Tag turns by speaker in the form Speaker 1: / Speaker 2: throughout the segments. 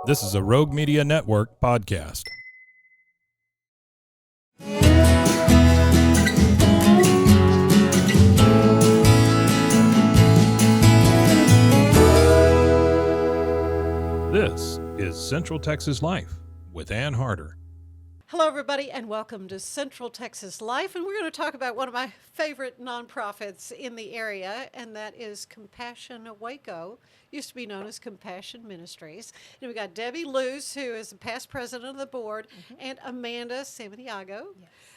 Speaker 1: This is a Rogue Media Network podcast. This is Central Texas Life with Ann Harder.
Speaker 2: Hello, everybody, and welcome to Central Texas Life. And we're going to talk about one of my favorite nonprofits in the area, and that is Compassion Waco. Used to be known as Compassion Ministries. And we got Debbie Luce, who is the past president of the board, and Amanda Saminiago,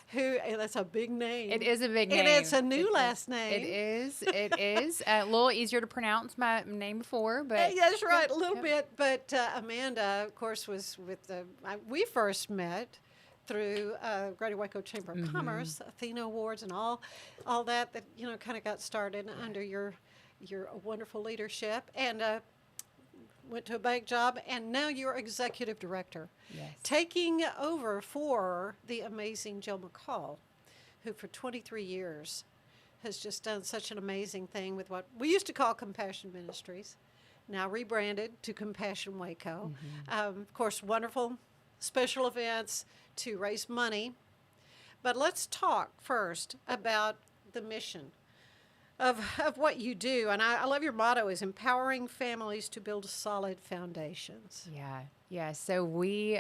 Speaker 2: who, and that's a big name.
Speaker 3: It is a big name.
Speaker 2: And it's a new last name.
Speaker 3: It is. It is. A little easier to pronounce my name before, but.
Speaker 2: Yeah, that's right, a little bit. But Amanda, of course, was with the, we first met through Greater Waco Chamber of Commerce, Athena Awards, and all that you know kind of got started under your wonderful leadership, and went to a bank job, and now you're executive director, taking over for the amazing Jill McCall, who for 23 years has just done such an amazing thing with what we used to call Compassion Ministries, now rebranded to Compassion Waco. Of course, wonderful special events to raise money. But let's talk first about the mission of what you do. And I love your motto is empowering families to build solid foundations.
Speaker 3: Yeah. So we,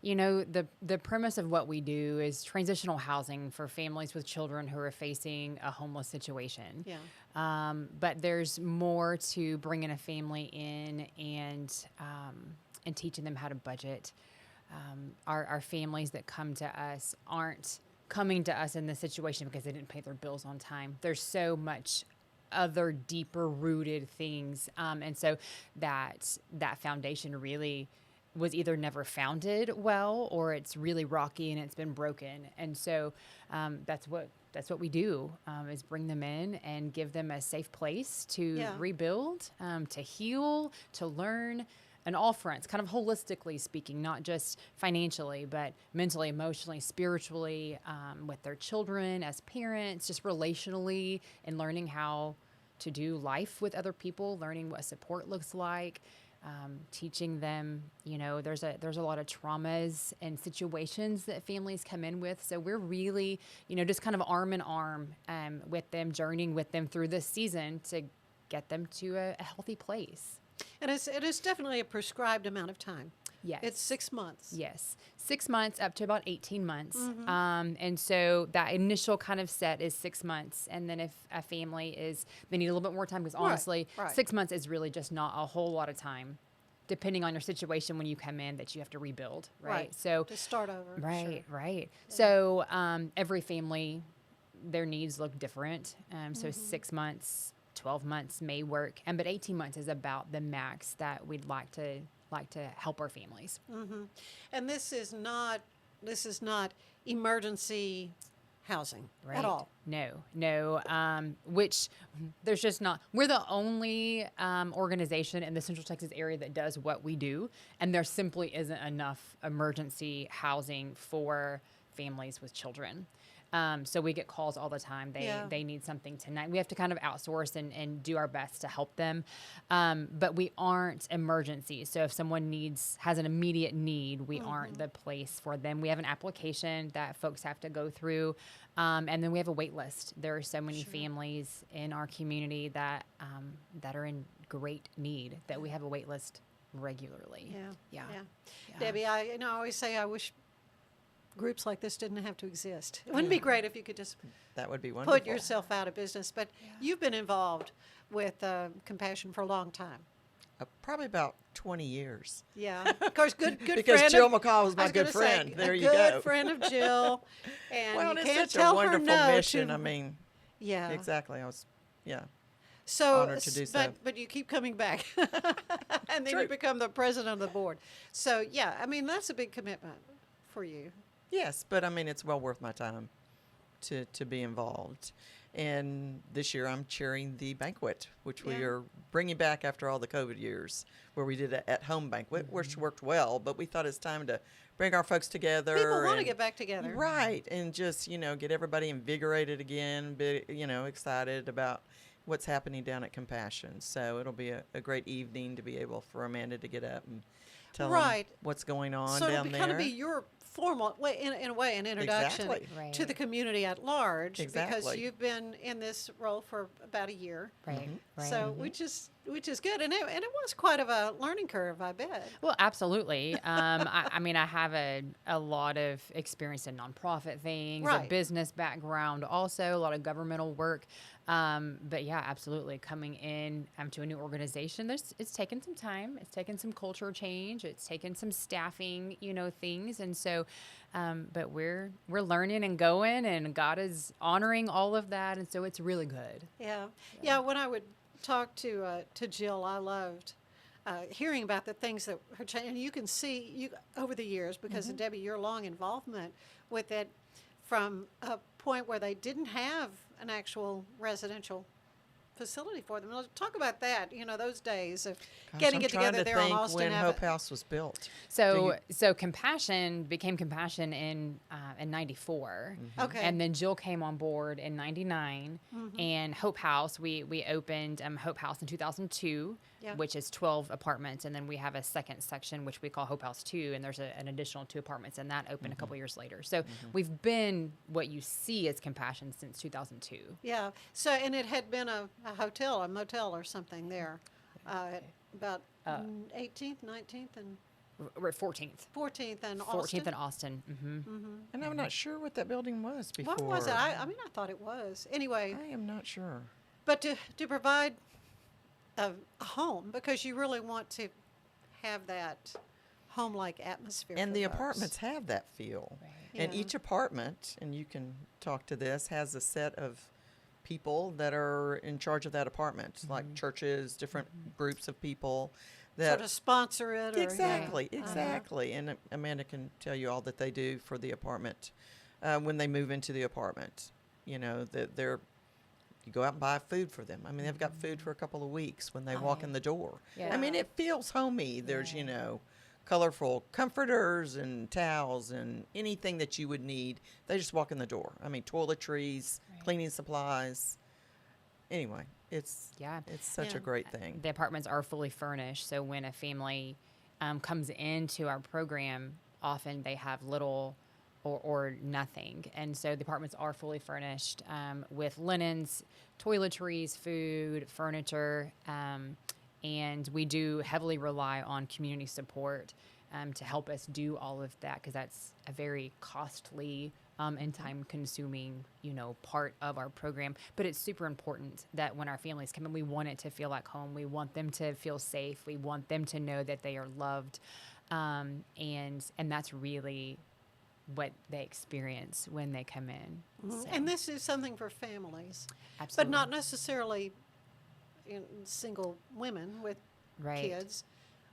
Speaker 3: the premise of what we do is transitional housing for families with children who are facing a homeless situation. But there's more to bringing a family in and teaching them how to budget. Our families that come to us aren't coming to us in this situation because they didn't pay their bills on time. There's so much other deeper rooted things. And so that foundation really was either never founded well, or it's really rocky and it's been broken. And so that's what we do, is bring them in and give them a safe place to rebuild, to heal, to learn, on all fronts, kind of holistically speaking, not just financially, but mentally, emotionally, spiritually, with their children, as parents, just relationally, and learning how to do life with other people, learning what support looks like, teaching them, there's a lot of traumas and situations that families come in with. So we're really, just kind of arm in arm with them, journeying with them through this season to get them to a healthy place.
Speaker 2: And it is definitely a prescribed amount of time.
Speaker 3: Yes.
Speaker 2: It's 6 months.
Speaker 3: Yes. 6 months up to about 18 months. And so that initial kind of set is 6 months. And then if a family they need a little bit more time, because honestly, 6 months is really just not a whole lot of time, depending on your situation when you come in, that you have to rebuild, right? So
Speaker 2: to start over.
Speaker 3: Right. Yeah. So every family, their needs look different. So 6 months, 12 months may work, but 18 months is about the max that we'd like to help our families.
Speaker 2: And this is not emergency housing at all.
Speaker 3: No. Which there's just not. We're the only organization in the Central Texas area that does what we do, and there simply isn't enough emergency housing for families with children. So we get calls all the time. They need something tonight. We have to kind of outsource and do our best to help them. But we aren't emergency. So if someone has an immediate need, we aren't the place for them. We have an application that folks have to go through. And then we have a wait list. There are so many families in our community that are in great need that we have a wait list regularly.
Speaker 2: Yeah. Debbie, I always say I wish groups like this didn't have to exist. It wouldn't be great if you could just
Speaker 4: that would be wonderful.
Speaker 2: Put yourself out of business. But you've been involved with Compassion for a long time.
Speaker 4: Probably about 20 years.
Speaker 2: Yeah, of course, good
Speaker 4: because
Speaker 2: friend.
Speaker 4: Jill McCall was my good friend. There you go.
Speaker 2: Good friend of Jill, and
Speaker 4: well,
Speaker 2: you
Speaker 4: it's
Speaker 2: can't
Speaker 4: such
Speaker 2: tell
Speaker 4: a wonderful
Speaker 2: her no.
Speaker 4: mission. I mean, exactly. I was,
Speaker 2: so
Speaker 4: honored to do so.
Speaker 2: But you keep coming back, and then you become the president of the board. So that's a big commitment for you.
Speaker 4: Yes, but I mean, it's well worth my time to be involved. And this year I'm chairing the banquet, which we are bringing back after all the COVID years, where we did an at-home banquet, which worked well, but we thought it's time to bring our folks together.
Speaker 2: People want to get back together.
Speaker 4: Right, and just, get everybody invigorated again, excited about what's happening down at Compassion. So it'll be a great evening to be able for Amanda to get up and tell them
Speaker 2: Right.
Speaker 4: what's going on
Speaker 2: So
Speaker 4: down
Speaker 2: it'll
Speaker 4: there.
Speaker 2: kind of be your formal, in a way, an introduction
Speaker 4: Exactly.
Speaker 3: Right.
Speaker 2: to the community at large, because
Speaker 4: Exactly.
Speaker 2: you've been in this role for about a year.
Speaker 3: Right. Right.
Speaker 2: So which is good, and it was quite of a learning curve, I bet.
Speaker 3: Well, absolutely. I mean, I have a lot of experience in nonprofit things, a
Speaker 2: Right.
Speaker 3: business background, also a lot of governmental work. But yeah, absolutely. Coming in to a new organization, it's taken some time. It's taken some culture change. It's taken some staffing, things. And so, but we're learning and going, and God is honoring all of that. And so it's really good.
Speaker 2: Yeah. When I would talk to Jill, I loved hearing about the things that her change. And you can see over the years, because of Debbie, your long involvement with it, from a point where they didn't have an actual residential facility for them. Let's talk about that. Those days of getting it together there on Austin
Speaker 4: when
Speaker 2: Avenue.
Speaker 4: Hope House was built.
Speaker 3: So Compassion became Compassion in '94,
Speaker 2: Okay.
Speaker 3: and then Jill came on board in '99, and Hope House we opened Hope House in 2002,
Speaker 2: Yeah.
Speaker 3: which is 12 apartments, and then we have a second section which we call Hope House 2, and there's an additional 2 apartments, and that opened a couple years later. So we've been what you see as Compassion since 2002.
Speaker 2: Yeah. So, and it had been a hotel, a motel or something there, at about 18th, 19th, and
Speaker 3: We're at 14th.
Speaker 2: 14th and
Speaker 3: 14th
Speaker 2: Austin.
Speaker 3: and Austin. Mm-hmm.
Speaker 4: And I'm not sure what that building was before.
Speaker 2: What was it? I mean, I thought it was. Anyway,
Speaker 4: I am not sure.
Speaker 2: but to provide a home, because you really want to have that home-like atmosphere.
Speaker 4: And
Speaker 2: for
Speaker 4: the
Speaker 2: folks.
Speaker 4: apartments have that feel.
Speaker 3: Right.
Speaker 4: And
Speaker 2: Yeah.
Speaker 4: each apartment, and you can talk to this, has a set of people that are in charge of that apartment, like churches, different groups of people that
Speaker 2: sort of sponsor it. Or,
Speaker 4: exactly,
Speaker 2: yeah.
Speaker 4: exactly. And Amanda can tell you all that they do for the apartment when they move into the apartment. That you go out and buy food for them. I mean, they've got food for a couple of weeks when they walk in the door.
Speaker 3: Yeah.
Speaker 4: I mean, it feels homey. There's, colorful comforters and towels and anything that you would need. They just walk in the door. I mean, toiletries, cleaning supplies. Anyway, it's such
Speaker 2: Yeah.
Speaker 4: a great thing.
Speaker 3: The apartments are fully furnished, so when a family comes into our program, often they have little or nothing. And so the apartments are fully furnished with linens, toiletries, food, furniture, and we do heavily rely on community support to help us do all of that, because that's a very costly and time-consuming, part of our program. But it's super important that when our families come in, we want it to feel like home. We want them to feel safe. We want them to know that they are loved, and that's really what they experience when they come in. So,
Speaker 2: And this is something for families,
Speaker 3: absolutely.
Speaker 2: but not necessarily single women with
Speaker 3: Right.
Speaker 2: kids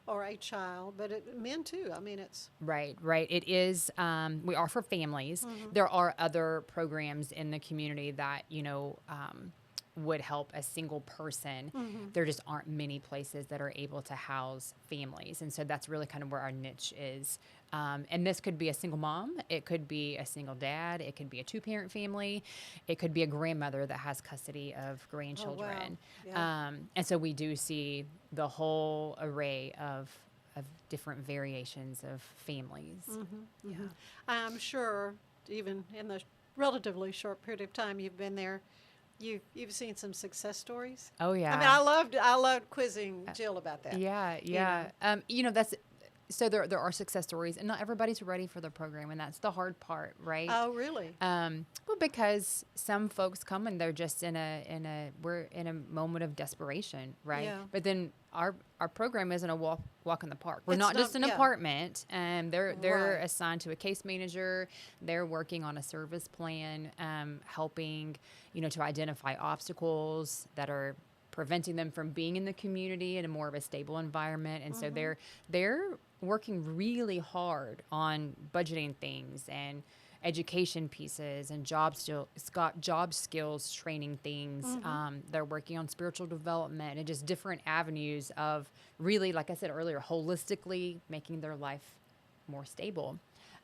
Speaker 2: or a child, but men too. I mean, it's
Speaker 3: Right. It is, we are for families. There are other programs in the community that, would help a single person. There just aren't many places that are able to house families. And so that's really kind of where our niche is. And this could be a single mom. It could be a single dad. It could be a 2-parent family. It could be a grandmother that has custody of grandchildren.
Speaker 2: Yeah.
Speaker 3: And so we do see the whole array of different variations of families. Yeah.
Speaker 2: I'm sure, even in the relatively short period of time you've been there, you've seen some success stories.
Speaker 3: Oh yeah.
Speaker 2: I mean, I loved quizzing Jill about that.
Speaker 3: Yeah. That's so there are success stories, and not everybody's ready for the program, and that's the hard part, right?
Speaker 2: Oh, really?
Speaker 3: Well, because some folks come and they're just we're in a moment of desperation, right?
Speaker 2: Yeah.
Speaker 3: But then our program isn't a walk in the park. We're
Speaker 2: It's
Speaker 3: not
Speaker 2: not-
Speaker 3: just an
Speaker 2: yeah.
Speaker 3: apartment, and they're
Speaker 2: Right.
Speaker 3: assigned to a case manager. They're working on a service plan, helping to identify obstacles that are preventing them from being in the community in a more of a stable environment. And so they're working really hard on budgeting things and education pieces and job skills training things. They're working on spiritual development and just different avenues of really, like I said earlier, holistically making their life more stable.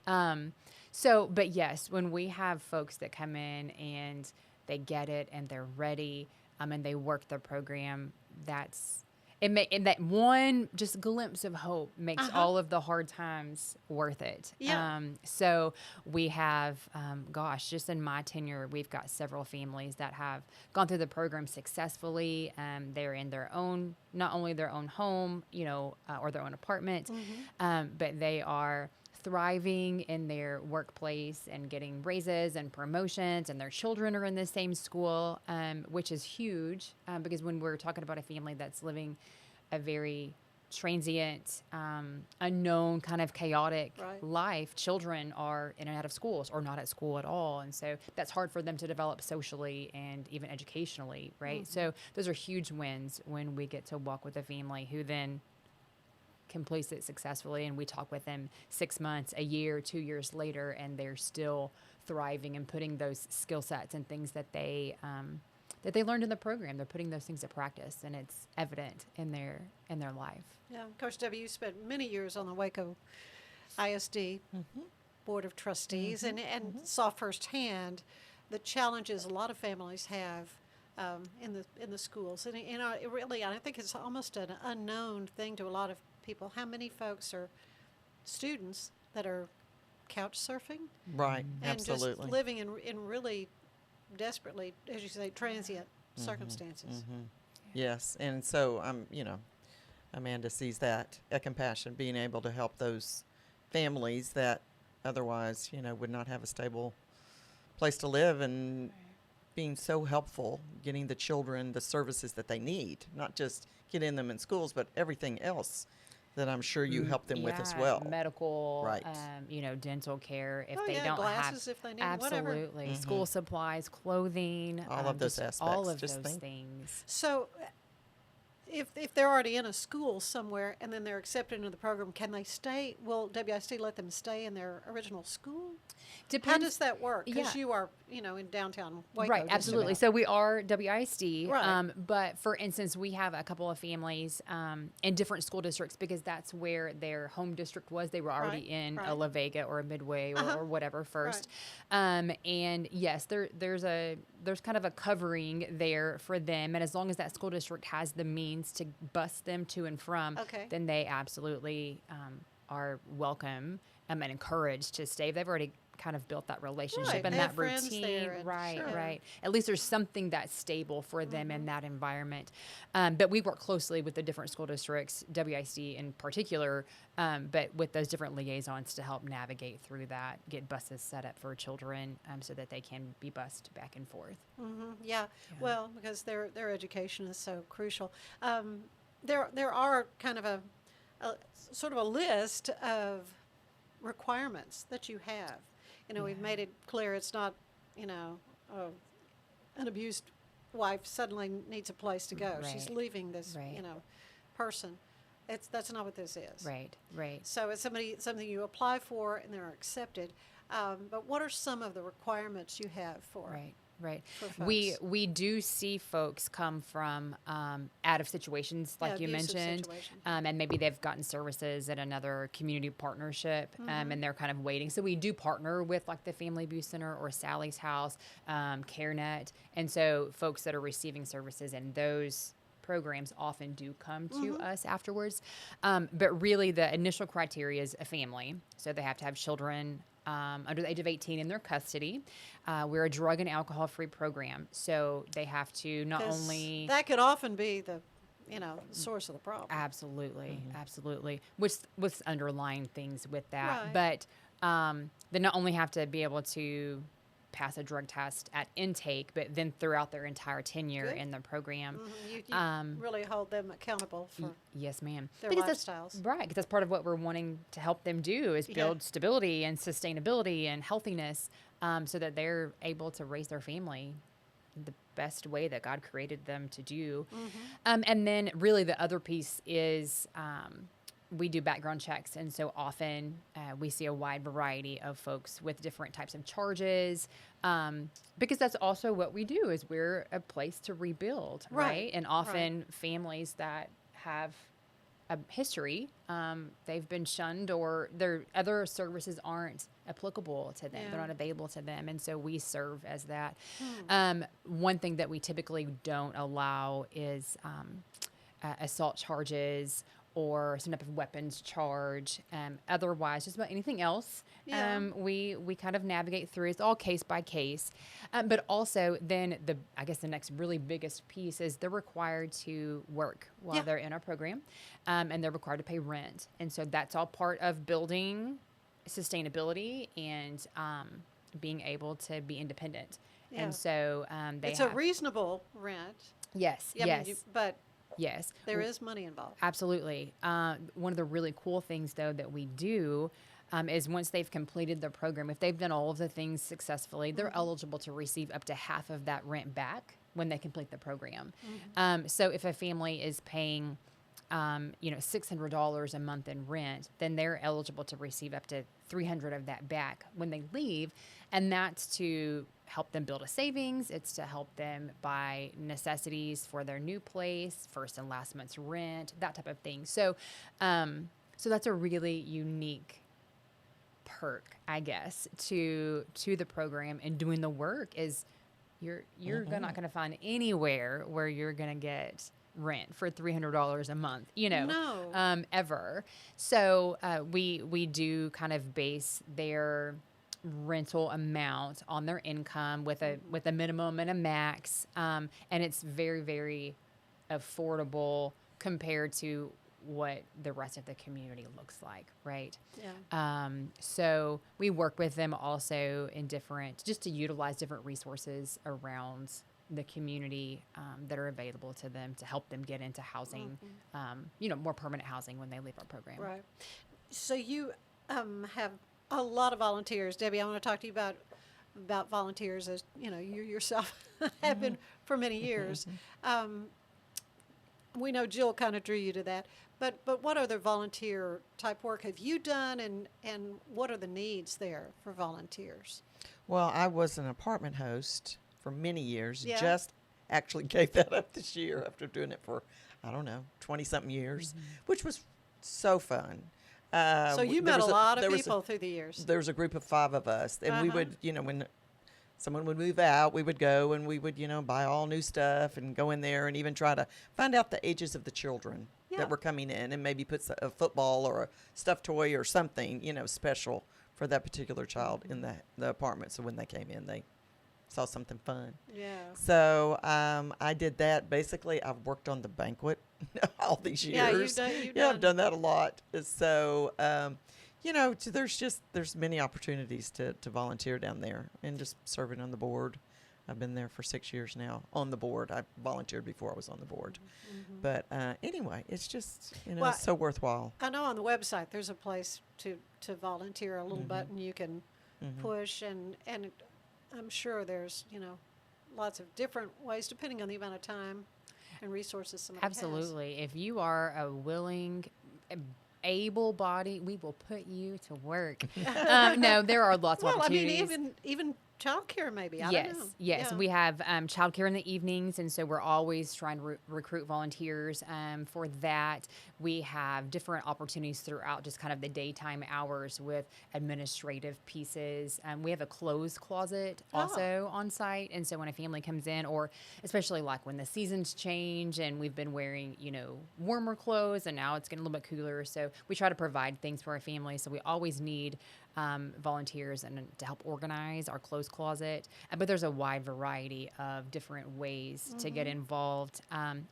Speaker 3: But yes, when we have folks that come in and they get it and they're ready, and they work the program, and that one just glimpse of hope makes all of the hard times worth it.
Speaker 2: Yeah.
Speaker 3: So we have, just in my tenure, we've got several families that have gone through the program successfully. They're in their own, not only their own home, or their own apartment, but they are thriving in their workplace and getting raises and promotions, and their children are in the same school, which is huge, because when we're talking about a family that's living a very transient, unknown, kind of chaotic life, children are in and out of schools or not at school at all. And so that's hard for them to develop socially and even educationally, right? So those are huge wins when we get to walk with a family who then completes it successfully, and we talk with them 6 months, a year, 2 years later, and they're still thriving and putting those skill sets and things that they learned in the program. They're putting those things to practice, and it's evident in their life.
Speaker 2: Yeah, Coach W, you spent many years on the Waco ISD Board of Trustees, and saw firsthand the challenges a lot of families have in the schools, and it really, I think it's almost an unknown thing to a lot of people. How many folks are students that are couch surfing?
Speaker 4: Right,
Speaker 2: And
Speaker 4: absolutely.
Speaker 2: just living in really desperately, as you say, transient circumstances.
Speaker 4: Yes, and so Amanda sees that at Compassion, being able to help those families that otherwise, would not have a stable place to live, and being so helpful, getting the children the services that they need, not just getting them in schools, but everything else that I'm sure you help them with as well.
Speaker 3: Medical,
Speaker 4: Right.
Speaker 3: Dental care if
Speaker 2: Oh,
Speaker 3: they
Speaker 2: yeah,
Speaker 3: don't
Speaker 2: glasses
Speaker 3: have.
Speaker 2: if they need,
Speaker 3: Absolutely.
Speaker 2: whatever.
Speaker 3: School supplies, clothing.
Speaker 4: All of those
Speaker 3: just all of
Speaker 4: aspects. Just
Speaker 3: those
Speaker 4: think-
Speaker 3: things.
Speaker 2: So if they're already in a school somewhere and then they're accepted into the program, can they stay? Will WISD let them stay in their original school? How
Speaker 3: Depends.
Speaker 2: does that work? Because
Speaker 3: Yeah.
Speaker 2: you are, in downtown Waco.
Speaker 3: Right,
Speaker 2: just
Speaker 3: absolutely.
Speaker 2: about.
Speaker 3: So we are WISD,
Speaker 2: Right.
Speaker 3: but for instance, we have a couple of families in different school districts because that's where their home district was. They were already in a La Vega or a Midway or whatever first. And yes, there's kind of a covering there for them, and as long as that school district has the means to bus them to and from, then they absolutely are welcome and encouraged to stay. They've already kind of built that relationship
Speaker 2: Right,
Speaker 3: and
Speaker 2: they
Speaker 3: that
Speaker 2: have friends
Speaker 3: routine.
Speaker 2: there and-
Speaker 3: Right,
Speaker 2: Sure.
Speaker 3: right. At least there's something that's stable for them in that environment. But we work closely with the different school districts, WIC in particular, but with those different liaisons to help navigate through that, get buses set up for children so that they can be bused back and forth.
Speaker 2: Yeah. Well, because their education is so crucial. There are kind of a sort of a list of requirements that you have. We've made it clear it's not, an abused wife suddenly needs a place to go. She's
Speaker 3: Right.
Speaker 2: leaving this,
Speaker 3: Right.
Speaker 2: person. That's not what this is.
Speaker 3: Right, right.
Speaker 2: So it's something you apply for and they're accepted. But what are some of the requirements you have for?
Speaker 3: Right. Right.
Speaker 2: for
Speaker 3: We
Speaker 2: folks.
Speaker 3: do see folks come from out of situations like you
Speaker 2: abusive
Speaker 3: mentioned,
Speaker 2: situation.
Speaker 3: and maybe they've gotten services at another community partnership, and they're kind of waiting. So we do partner with like the Family Abuse Center or Sally's House, CareNet, and so folks that are receiving services in those programs often do come to us afterwards. But really, the initial criteria is a family, so they have to have children under the age of 18 in their custody. We're a drug and alcohol-free program, so they have to not
Speaker 2: 'Cause
Speaker 3: only
Speaker 2: that could often be the source of the problem.
Speaker 3: absolutely, what's underlying things with that,
Speaker 2: Right.
Speaker 3: but they not only have to be able to pass a drug test at intake, but then throughout their entire tenure
Speaker 2: Good.
Speaker 3: in the program.
Speaker 2: You really hold them accountable for
Speaker 3: Yes, ma'am.
Speaker 2: their
Speaker 3: Because
Speaker 2: lifestyles.
Speaker 3: Right, because that's part of what we're wanting to help them do is
Speaker 2: Yeah.
Speaker 3: build stability and sustainability and healthiness, so that they're able to raise their family the best way that God created them to do. And then really the other piece is we do background checks, and so often we see a wide variety of folks with different types of charges, because that's also what we do is we're a place to rebuild, right? And often families that have a history. They've been shunned, or their other services aren't applicable to them.
Speaker 2: Yeah.
Speaker 3: They're not available to them. And so we serve as that. One thing that we typically don't allow is assault charges or some type of weapons charge. Otherwise, just about anything else,
Speaker 2: Yeah.
Speaker 3: we kind of navigate through. It's all case by case. But also then I guess the next really biggest piece is they're required to work while
Speaker 2: Yeah.
Speaker 3: they're in our program, and they're required to pay rent. And so that's all part of building sustainability and being able to be independent.
Speaker 2: Yeah.
Speaker 3: And so they
Speaker 2: It's
Speaker 3: have,
Speaker 2: a reasonable rent.
Speaker 3: yes,
Speaker 2: Yeah,
Speaker 3: yes,
Speaker 2: but
Speaker 3: yes.
Speaker 2: there is money involved.
Speaker 3: Absolutely. One of the really cool things, though, that we do is once they've completed their program, if they've done all of the things successfully, they're eligible to receive up to half of that rent back when they complete the program. So if a family is paying, $600 a month in rent, then they're eligible to receive up to $300 of that back when they leave, and that's to help them build a savings. It's to help them buy necessities for their new place, first and last month's rent, that type of thing. So, so that's a really unique perk, I guess, to the program. And doing the work is you're not going to find anywhere where you're going to get rent for $300 a month,
Speaker 2: No.
Speaker 3: ever. So we do kind of base their rental amount on their income with a minimum and a max, and it's very, very affordable compared to what the rest of the community looks like, right?
Speaker 2: Yeah.
Speaker 3: So we work with them also in just to utilize different resources around the community that are available to them to help them get into housing, more permanent housing when they leave our program.
Speaker 2: Right. So you have a lot of volunteers. Debbie, I want to talk to you about volunteers, as you yourself have been for many years. We know Jill kind of drew you to that. But what other volunteer type work have you done, and what are the needs there for volunteers?
Speaker 4: Well, I was an apartment host for many years.
Speaker 2: Yeah.
Speaker 4: Just actually gave that up this year after doing it for, 20-something years, which was so fun.
Speaker 2: So you
Speaker 4: there
Speaker 2: met a
Speaker 4: was
Speaker 2: lot
Speaker 4: there
Speaker 2: of
Speaker 4: was
Speaker 2: people through the years.
Speaker 4: There was a group of 5 of us, and we would, when someone would move out, we would go and we would, buy all new stuff and go in there and even try to find out the ages of the children
Speaker 2: Yeah.
Speaker 4: that were coming in, and maybe put a football or a stuffed toy or something, special for that particular child in the apartment. So when they came in, they saw something fun.
Speaker 2: Yeah.
Speaker 4: So I did that. Basically, I've worked on the banquet all these years.
Speaker 2: Yeah, you've done.
Speaker 4: I've done that a lot. So, there's many opportunities to volunteer down there and just serving on the board. I've been there for 6 years now on the board. I volunteered before I was on the board. But anyway, it's just,
Speaker 2: Well,
Speaker 4: it's so worthwhile.
Speaker 2: I know on the website there's a place to volunteer, a little button you can push, and I'm sure there's lots of different ways depending on the amount of time and resources somebody has.
Speaker 3: Absolutely. If you are a willing, able body, we will put you to work. No, there are lots of
Speaker 2: Well, I
Speaker 3: opportunities.
Speaker 2: mean, even childcare maybe. I
Speaker 3: Yes,
Speaker 2: don't know.
Speaker 3: yes.
Speaker 2: Yeah.
Speaker 3: We have childcare in the evenings, and so we're always trying to recruit volunteers for that. We have different opportunities throughout just kind of the daytime hours with administrative pieces. We have a clothes closet also on site, and so when a family comes in, or especially like when the seasons change and we've been wearing, warmer clothes, and now it's getting a little bit cooler, so we try to provide things for our families. So we always need volunteers and to help organize our clothes closet. But there's a wide variety of different ways to get involved.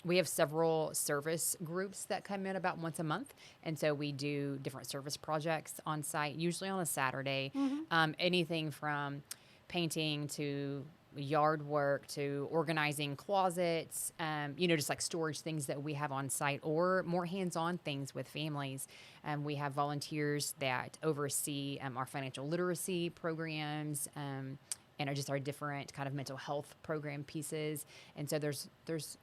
Speaker 3: We have several service groups that come in about once a month. And so we do different service projects on site, usually on a Saturday. Anything from painting to yard work to organizing closets, just like storage things that we have on site, or more hands-on things with families. We have volunteers that oversee our financial literacy programs, and are just our different kind of mental health program pieces. And so there's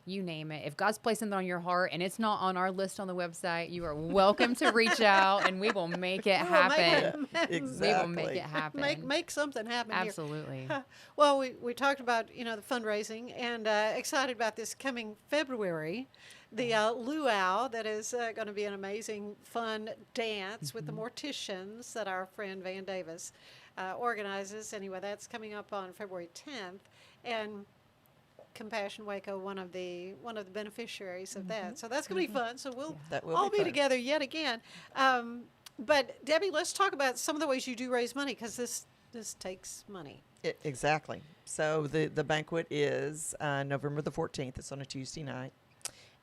Speaker 3: you name it. If God's placed something on your heart and it's not on our list on the website, you are welcome to reach out, and we will make it happen.
Speaker 4: Exactly.
Speaker 3: We will make it happen.
Speaker 2: Make something happen here.
Speaker 3: Absolutely.
Speaker 2: Well, we talked about the fundraising, and excited about this coming February. the luau that is going to be an amazing, fun dance with the morticians that our friend Van Davis organizes. Anyway, that's coming up on February 10th, and Compassion Waco, one of the beneficiaries of that. So that's going to be fun. So we'll
Speaker 4: That will
Speaker 2: all
Speaker 4: be
Speaker 2: be
Speaker 4: fun.
Speaker 2: together yet again. But Debbie, let's talk about some of the ways you do raise money, because this takes money.
Speaker 4: Exactly. So the banquet is November the 14th. It's on a Tuesday night.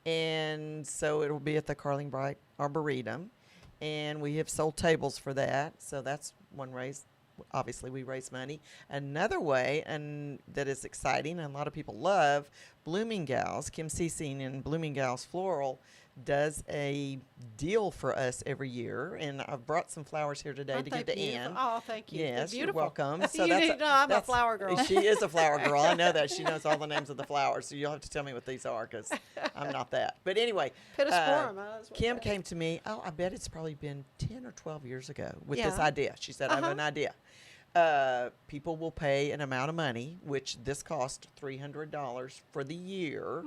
Speaker 4: And so it'll be at the Carling Bright Arboretum. And we have sold tables for that. So that's one raise. Obviously, we raise money. Another way, and that is exciting and a lot of people love, Bloomingdale's, Kim Cecine and Bloomingdale's Floral does a deal for us every year. And I've brought some flowers here today
Speaker 2: Aren't
Speaker 4: to
Speaker 2: they
Speaker 4: give to
Speaker 2: beautiful?
Speaker 4: Ann.
Speaker 2: Oh, thank you. They're
Speaker 4: Yes, you're
Speaker 2: beautiful.
Speaker 4: welcome.
Speaker 2: I'm a
Speaker 4: that's-
Speaker 2: flower girl.
Speaker 4: She is a flower girl. I know that. She knows all the names of the flowers. So you'll have to tell me what these are, because I'm not that. But anyway,
Speaker 2: Pittosporum,
Speaker 4: Kim came to me, I bet it's probably been 10 or 12 years ago, with this
Speaker 2: Yeah.
Speaker 4: idea. She said, I have an idea. People will pay an amount of money, which this cost $300 for the year.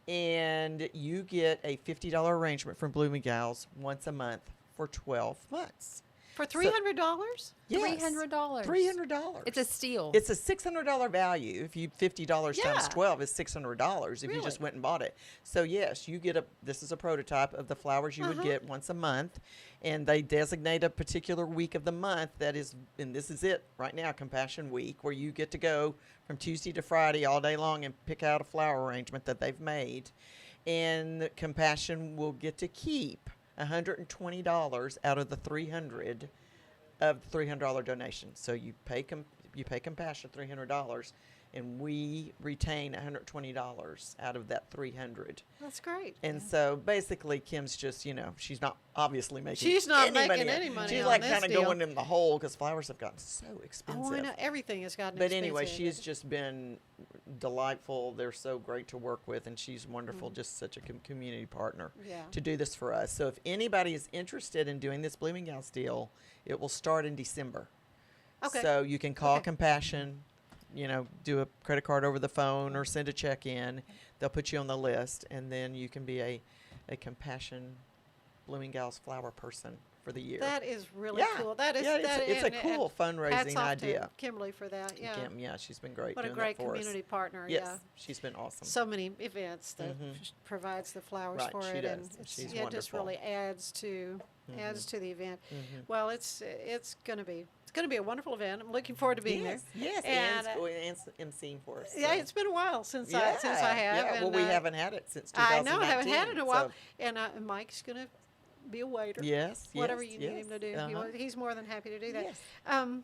Speaker 4: And you get a $50 arrangement from Bloomingdale's once a month for 12 months.
Speaker 2: For $300?
Speaker 4: Yes.
Speaker 3: $300.
Speaker 4: $300.
Speaker 3: It's a steal.
Speaker 4: It's a $600 value. If you $50
Speaker 2: Yeah.
Speaker 4: times 12 is $600 if you just
Speaker 2: Really?
Speaker 4: went and bought it. So yes, you get this is a prototype of the flowers you would get once a month, and they designate a particular week of the month that is, and this is it right now, Compassion Week, where you get to go from Tuesday to Friday all day long and pick out a flower arrangement that they've made, and Compassion will get to keep $120 out of the $300 of the $300 donation. So you pay Compassion $300, and we retain $120 out of that $300.
Speaker 2: That's great.
Speaker 4: And so basically, Kim's just, she's not obviously making.
Speaker 2: She's not
Speaker 4: any
Speaker 2: making
Speaker 4: money.
Speaker 2: any money
Speaker 4: She's
Speaker 2: on
Speaker 4: like
Speaker 2: this
Speaker 4: kind of
Speaker 2: deal.
Speaker 4: going in the hole, because flowers have gotten so expensive.
Speaker 2: Oh, I know. Everything has gotten
Speaker 4: But
Speaker 2: expensive.
Speaker 4: anyway, she's just been delightful. They're so great to work with, and she's wonderful, just such a community partner
Speaker 2: Yeah.
Speaker 4: to do this for us. So if anybody is interested in doing this Bloomingdale's deal, it will start in December.
Speaker 2: Okay.
Speaker 4: So you can call
Speaker 2: Okay.
Speaker 4: Compassion, do a credit card over the phone or send a check in. They'll put you on the list, and then you can be a Compassion Bloomingdale's flower person for the year.
Speaker 2: That is really
Speaker 4: Yeah.
Speaker 2: cool. That is
Speaker 4: Yeah,
Speaker 2: that
Speaker 4: it's a
Speaker 2: and
Speaker 4: cool
Speaker 2: hats
Speaker 4: fundraising
Speaker 2: off
Speaker 4: idea.
Speaker 2: to Kimberly for that. Yeah.
Speaker 4: Kim, she's been great
Speaker 2: What a
Speaker 4: doing
Speaker 2: great
Speaker 4: that for
Speaker 2: community
Speaker 4: us.
Speaker 2: partner.
Speaker 4: Yes,
Speaker 2: Yeah.
Speaker 4: she's been awesome.
Speaker 2: So many events that provides the flowers
Speaker 4: Right,
Speaker 2: for
Speaker 4: she
Speaker 2: it,
Speaker 4: does.
Speaker 2: and
Speaker 4: She's
Speaker 2: it just
Speaker 4: wonderful.
Speaker 2: really adds to the event. Well, it's gonna be a wonderful event. I'm looking forward to being
Speaker 4: Yes,
Speaker 2: there.
Speaker 4: yes,
Speaker 2: And,
Speaker 4: Ann's emceeing for us.
Speaker 2: Yeah,
Speaker 4: so.
Speaker 2: it's been a while since I have.
Speaker 4: Yeah, well,
Speaker 2: and,
Speaker 4: we haven't had it since
Speaker 2: I
Speaker 4: 2019.
Speaker 2: know, I haven't had it in a while.
Speaker 4: so-
Speaker 2: And Mike's gonna be a waiter.
Speaker 4: Yes,
Speaker 2: Whatever
Speaker 4: yes,
Speaker 2: you need him to do,
Speaker 4: uh-huh.
Speaker 2: he's more than happy to do that.
Speaker 4: Yes.
Speaker 2: I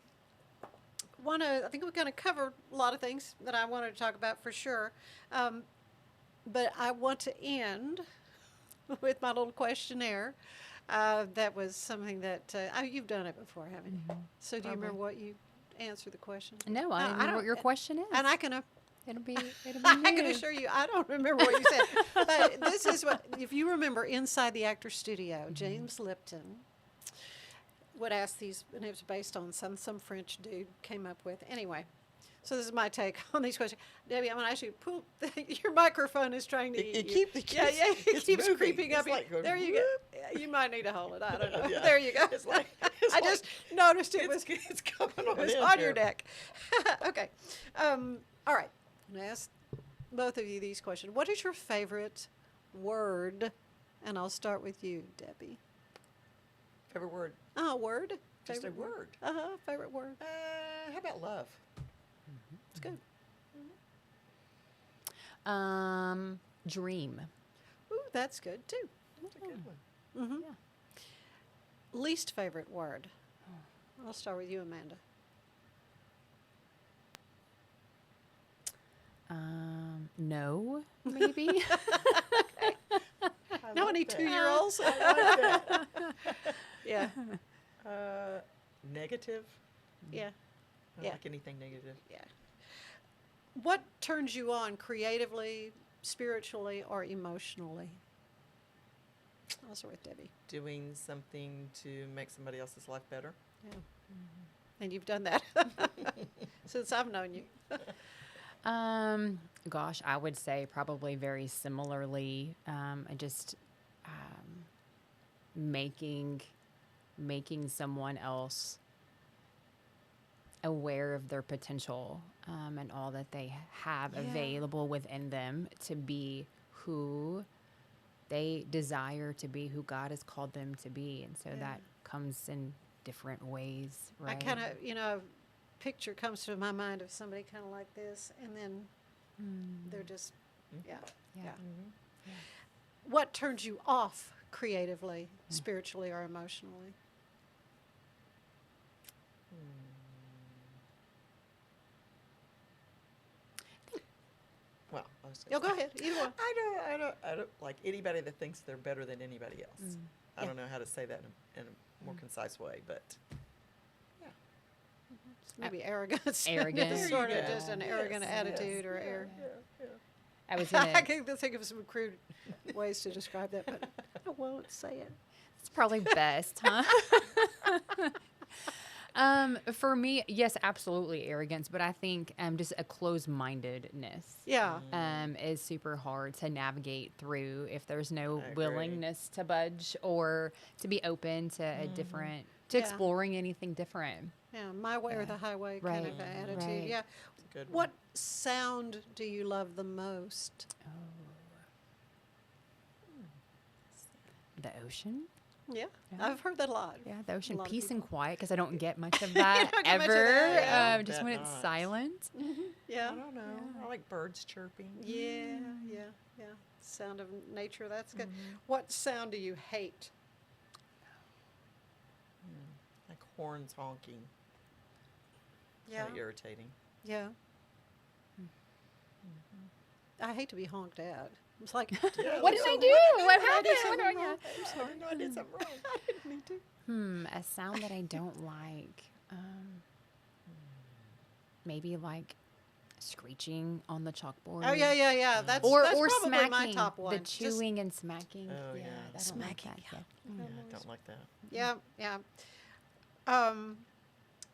Speaker 2: think we're going to cover a lot of things that I wanted to talk about for sure. But I want to end with my little questionnaire. That was something that you've done it before, haven't you? So do you remember what you answered the question?
Speaker 3: No, I don't know what your question is.
Speaker 2: And I can.
Speaker 3: It'll be
Speaker 2: I can
Speaker 3: new.
Speaker 2: assure you, I don't remember what you said. But this is what, if you remember, inside the actor studio, James Lipton would ask these, and it was based on some French dude came up with. Anyway, so this is my take on these questions. Debbie, I'm going to ask you, your microphone is trying to eat you.
Speaker 4: It
Speaker 2: Yeah,
Speaker 4: keeps,
Speaker 2: it keeps
Speaker 4: moving.
Speaker 2: creeping
Speaker 4: It's
Speaker 2: up.
Speaker 4: like going,
Speaker 2: There you go. Yeah, you might need to hold it. I don't know.
Speaker 4: Yeah.
Speaker 2: There you go.
Speaker 4: It's like
Speaker 2: I just noticed
Speaker 4: it's coming
Speaker 2: it
Speaker 4: on
Speaker 2: was
Speaker 4: in
Speaker 2: on
Speaker 4: here.
Speaker 2: your deck. Okay. All right. I'm going to ask both of you these questions. What is your favorite word? And I'll start with you, Debbie.
Speaker 4: Favorite word?
Speaker 2: Word?
Speaker 4: Just
Speaker 2: Favorite
Speaker 4: a word.
Speaker 2: Favorite word.
Speaker 4: How about love?
Speaker 2: It's good.
Speaker 3: Dream.
Speaker 2: Ooh, that's good too.
Speaker 4: That's a good one.
Speaker 2: Least favorite word. I'll start with you, Amanda.
Speaker 3: No, maybe.
Speaker 2: No, any 2-year-olds? Yeah.
Speaker 4: Negative?
Speaker 2: Yeah.
Speaker 4: I don't
Speaker 2: Yeah.
Speaker 4: like anything negative.
Speaker 2: Yeah. What turns you on creatively, spiritually, or emotionally? I'll start with Debbie.
Speaker 4: Doing something to make somebody else's life better.
Speaker 2: Yeah. And you've done that since I've known you.
Speaker 3: Gosh, I would say probably very similarly. Just making someone else aware of their potential and all that they have available within them to be who they desire to be, who God has called them to be. And so that comes in different ways, right?
Speaker 2: I kind of, picture comes to my mind of somebody kind of like this, and then they're just, yeah. What turns you off creatively, spiritually, or emotionally?
Speaker 4: Well, I was
Speaker 2: Go ahead. Either one.
Speaker 4: I don't like anybody that thinks they're better than anybody else. I
Speaker 2: Yeah.
Speaker 4: don't know how to say that in a more concise way, but
Speaker 2: Maybe arrogance.
Speaker 3: Arrogance.
Speaker 2: It's sort of
Speaker 4: There you
Speaker 2: just
Speaker 4: go.
Speaker 2: an arrogant
Speaker 4: Yes,
Speaker 2: attitude or air.
Speaker 3: I was
Speaker 2: I
Speaker 3: gonna,
Speaker 2: can think of some crude ways to describe that, but I won't say it.
Speaker 3: it's probably best, huh? For me, yes, absolutely arrogance, but I think just a closed-mindedness
Speaker 2: Yeah.
Speaker 3: is super hard to navigate through if there's no
Speaker 4: I agree.
Speaker 3: willingness to budge or to be open to a different, to
Speaker 2: Yeah.
Speaker 3: exploring anything different.
Speaker 2: Yeah. My way or the highway kind of
Speaker 3: Right,
Speaker 2: attitude.
Speaker 3: right.
Speaker 2: Yeah.
Speaker 4: it's a good one.
Speaker 2: What sound do you love the most?
Speaker 3: The ocean?
Speaker 2: Yeah.
Speaker 3: Yeah.
Speaker 2: I've heard that a lot.
Speaker 3: Yeah, the ocean,
Speaker 2: A lot of
Speaker 3: peace and
Speaker 2: people.
Speaker 3: quiet, because I don't get much of that
Speaker 2: don't get much of
Speaker 3: ever.
Speaker 2: that, yeah.
Speaker 3: Just
Speaker 4: Bet
Speaker 3: when it's
Speaker 4: not.
Speaker 3: silent.
Speaker 2: Yeah.
Speaker 4: I don't know. I like birds chirping.
Speaker 2: Yeah. Sound of nature. That's good. What sound do you hate?
Speaker 4: Like horns honking.
Speaker 2: Yeah.
Speaker 4: Kind of irritating.
Speaker 2: Yeah. I hate to be honked at. It's like,
Speaker 3: What did I do? What happened? What do I
Speaker 2: wrong?
Speaker 3: do?
Speaker 2: I'm sorry.
Speaker 4: I did something wrong.
Speaker 2: I didn't mean to.
Speaker 3: A sound that I don't like. Maybe like screeching on the chalkboard.
Speaker 2: Oh yeah. That's
Speaker 3: Or
Speaker 2: probably
Speaker 3: smacking.
Speaker 2: my top one.
Speaker 3: The
Speaker 2: Just-
Speaker 3: chewing and smacking.
Speaker 4: Oh, yeah.
Speaker 3: I don't like
Speaker 2: Smacking,
Speaker 3: that, yeah.
Speaker 4: Yeah, I don't like that.
Speaker 2: yeah.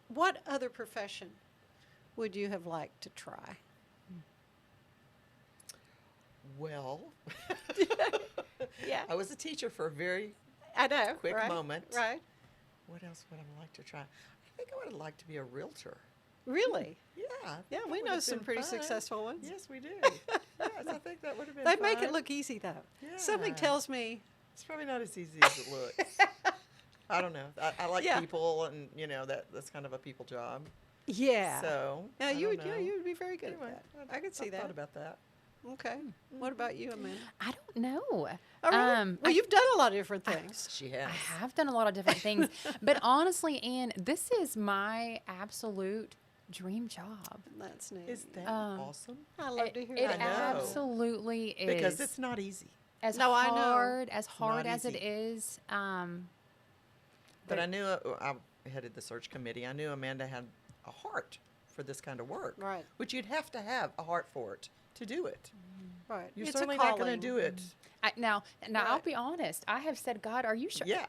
Speaker 2: What other profession would you have liked to try?
Speaker 4: Well,
Speaker 2: Yeah,
Speaker 4: I was a teacher for a very
Speaker 2: I know.
Speaker 4: quick
Speaker 2: right?
Speaker 4: moment.
Speaker 2: Right?
Speaker 4: What else would I like to try? I think I would have liked to be a realtor.
Speaker 2: Really?
Speaker 4: Yeah. I
Speaker 2: Yeah,
Speaker 4: think
Speaker 2: we
Speaker 4: that
Speaker 2: know
Speaker 4: would have
Speaker 2: some
Speaker 4: been
Speaker 2: pretty
Speaker 4: fun.
Speaker 2: successful ones.
Speaker 4: Yes, we do. Yes, I think that would have been
Speaker 2: They
Speaker 4: fun.
Speaker 2: make it look easy though. Something
Speaker 4: Yeah.
Speaker 2: tells me.
Speaker 4: It's probably not as easy as it looks. I don't know. I like
Speaker 2: Yeah.
Speaker 4: people, and that's kind of a people job.
Speaker 2: Yeah.
Speaker 4: So
Speaker 2: yeah,
Speaker 4: I
Speaker 2: you
Speaker 4: don't
Speaker 2: would. Yeah,
Speaker 4: know.
Speaker 2: you would be very good
Speaker 4: Anyway,
Speaker 2: at that. I could see
Speaker 4: I've
Speaker 2: that.
Speaker 4: thought about that.
Speaker 2: Okay. What about you, Amanda?
Speaker 3: I don't know.
Speaker 2: Oh, really? Well, you've done a lot of different things.
Speaker 4: She has.
Speaker 3: I have done a lot of different things, but honestly, Anne, this is my absolute dream job.
Speaker 2: That's neat.
Speaker 4: Is that
Speaker 3: Um,
Speaker 4: awesome?
Speaker 2: I love to hear
Speaker 3: It
Speaker 2: that.
Speaker 4: I know.
Speaker 3: absolutely is.
Speaker 4: Because it's not easy.
Speaker 3: as
Speaker 2: No, I know.
Speaker 3: hard
Speaker 4: not
Speaker 3: as it
Speaker 4: easy.
Speaker 3: is.
Speaker 4: But I knew I headed the search committee. I knew Amanda had a heart for this kind of work.
Speaker 2: Right.
Speaker 4: Which you'd have to have a heart for it to do it.
Speaker 2: Right.
Speaker 4: You're
Speaker 2: It's a
Speaker 4: certainly not going to
Speaker 2: calling.
Speaker 4: do it.
Speaker 3: Now I'll
Speaker 2: Right.
Speaker 3: be honest. I have said, God, are you sure?
Speaker 4: Yeah.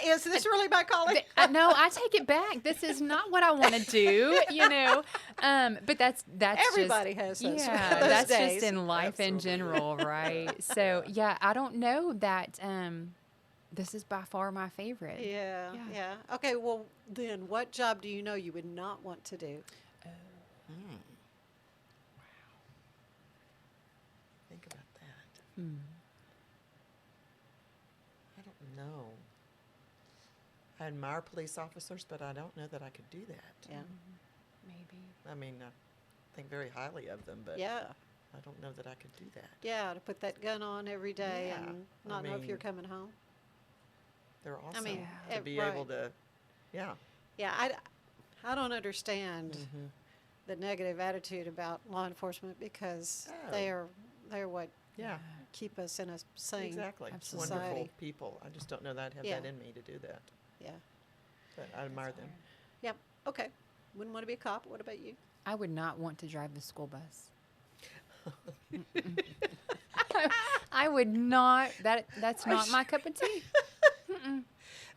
Speaker 2: Is this really my calling?
Speaker 3: No, I take it back. This is not what I want to do, But that's
Speaker 2: Everybody
Speaker 3: just,
Speaker 2: has those,
Speaker 3: yeah,
Speaker 2: those
Speaker 3: that's
Speaker 2: days.
Speaker 3: just in life in
Speaker 4: Absolutely.
Speaker 3: general, right? So yeah, I don't know that this is by far my favorite.
Speaker 2: Yeah,
Speaker 3: Yeah.
Speaker 2: yeah. Okay, well, then what job do you know you would not want to do?
Speaker 4: Think about that. I don't know. I admire police officers, but I don't know that I could do that.
Speaker 2: Yeah.
Speaker 3: Maybe.
Speaker 4: I mean, I think very highly of them, but
Speaker 2: Yeah.
Speaker 4: I don't know that I could do that.
Speaker 2: Yeah, to put that gun on every day
Speaker 4: Yeah,
Speaker 2: and
Speaker 4: I
Speaker 2: not know if you're
Speaker 4: mean,
Speaker 2: coming home.
Speaker 4: They're awesome
Speaker 2: mean,
Speaker 4: to be able
Speaker 2: right.
Speaker 4: to, yeah.
Speaker 2: Yeah, I don't understand the negative attitude about law enforcement because
Speaker 4: Oh.
Speaker 2: they're what
Speaker 4: Yeah,
Speaker 2: keep us in a sane
Speaker 4: exactly.
Speaker 3: Absolutely.
Speaker 4: Wonderful
Speaker 2: society.
Speaker 4: people. I just don't know that I'd have
Speaker 2: Yeah.
Speaker 4: that in me to do that.
Speaker 2: Yeah.
Speaker 4: But I admire them.
Speaker 2: Yep. Okay. Wouldn't want to be a cop. What about you?
Speaker 3: I would not want to drive the school bus. I would not. That's not my cup of tea.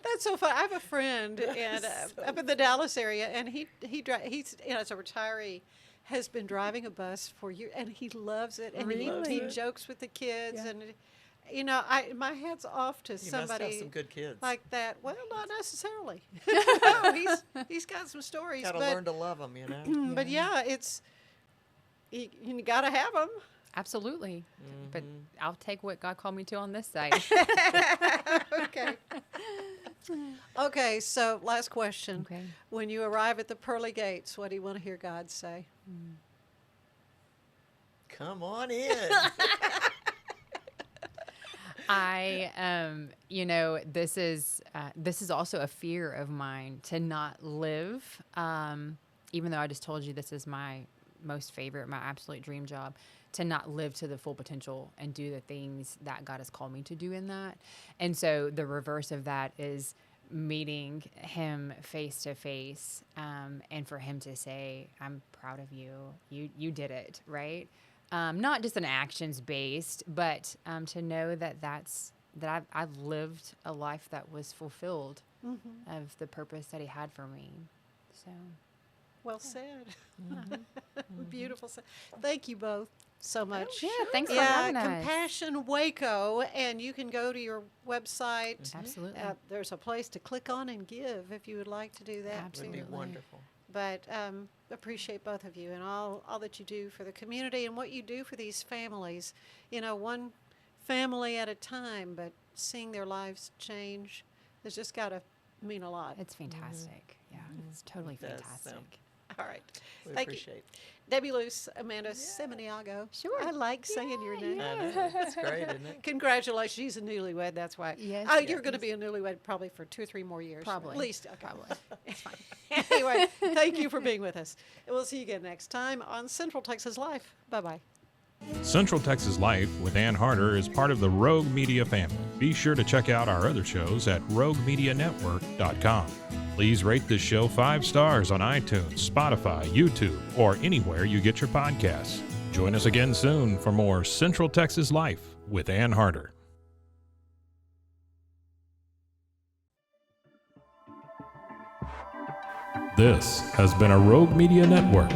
Speaker 2: That's so fun. I have a friend and
Speaker 4: so
Speaker 2: up in the Dallas area, and he's it's a retiree, has been driving a bus for years, and he loves it, and he
Speaker 4: Really?
Speaker 2: jokes with the kids,
Speaker 4: Yeah.
Speaker 2: and my hat's off to
Speaker 4: You must have
Speaker 2: somebody
Speaker 4: some good kids.
Speaker 2: like that. Well, not necessarily. No, he's got some stories,
Speaker 4: Got to
Speaker 2: but
Speaker 4: learn to love them, you know.
Speaker 2: but yeah, it's you got to have them.
Speaker 3: Absolutely. But I'll take what God called me to on this side.
Speaker 2: Okay. Okay, so last question.
Speaker 3: Okay.
Speaker 2: When you arrive at the pearly gates, what do you want to hear God say?
Speaker 4: Come on in.
Speaker 3: This is also a fear of mine to not live, even though I just told you this is my most favorite, my absolute dream job, to not live to the full potential and do the things that God has called me to do in that. And so the reverse of that is meeting him face to face, and for him to say, I'm proud of you. You did it, right? Not just an actions based, but to know that I've lived a life that was fulfilled of the purpose that he had for me. So
Speaker 2: Well said. Beautiful. Thank you both so much.
Speaker 3: yeah, thanks for having us.
Speaker 2: Compassion Waco, and you can go to your website.
Speaker 3: Absolutely.
Speaker 2: There's a place to click on and give if you would like to do that.
Speaker 4: Would
Speaker 3: Absolutely.
Speaker 4: be wonderful.
Speaker 2: But appreciate both of you and all that you do for the community and what you do for these families. One family at a time, but seeing their lives change has just got to mean a lot.
Speaker 3: It's fantastic. Yeah, it's totally
Speaker 4: It does,
Speaker 3: fantastic.
Speaker 2: All right.
Speaker 4: We
Speaker 2: Thank
Speaker 4: appreciate
Speaker 2: you. Debbie Luce, Amanda Saminiago.
Speaker 3: Sure.
Speaker 2: I like saying your name.
Speaker 4: it. I know. It's great, isn't it?
Speaker 2: Congratulations. She's a newlywed. That's why.
Speaker 3: Yes,
Speaker 2: Oh,
Speaker 3: yes,
Speaker 2: you're going to
Speaker 3: yes.
Speaker 2: be a newlywed probably for 2 or 3 more years.
Speaker 3: Probably.
Speaker 2: At least. Okay.
Speaker 3: Probably.
Speaker 2: Anyway, thank you for being with us. And we'll see you again next time on Central Texas Life. Bye-bye.
Speaker 1: Central Texas Life with Ann Harder is part of the Rogue Media family. Be sure to check out our other shows at roguemedianetwork.com. Please rate this show 5 stars on iTunes, Spotify, YouTube, or anywhere you get your podcasts. Join us again soon for more Central Texas Life with Ann Harder. This has been a Rogue Media Network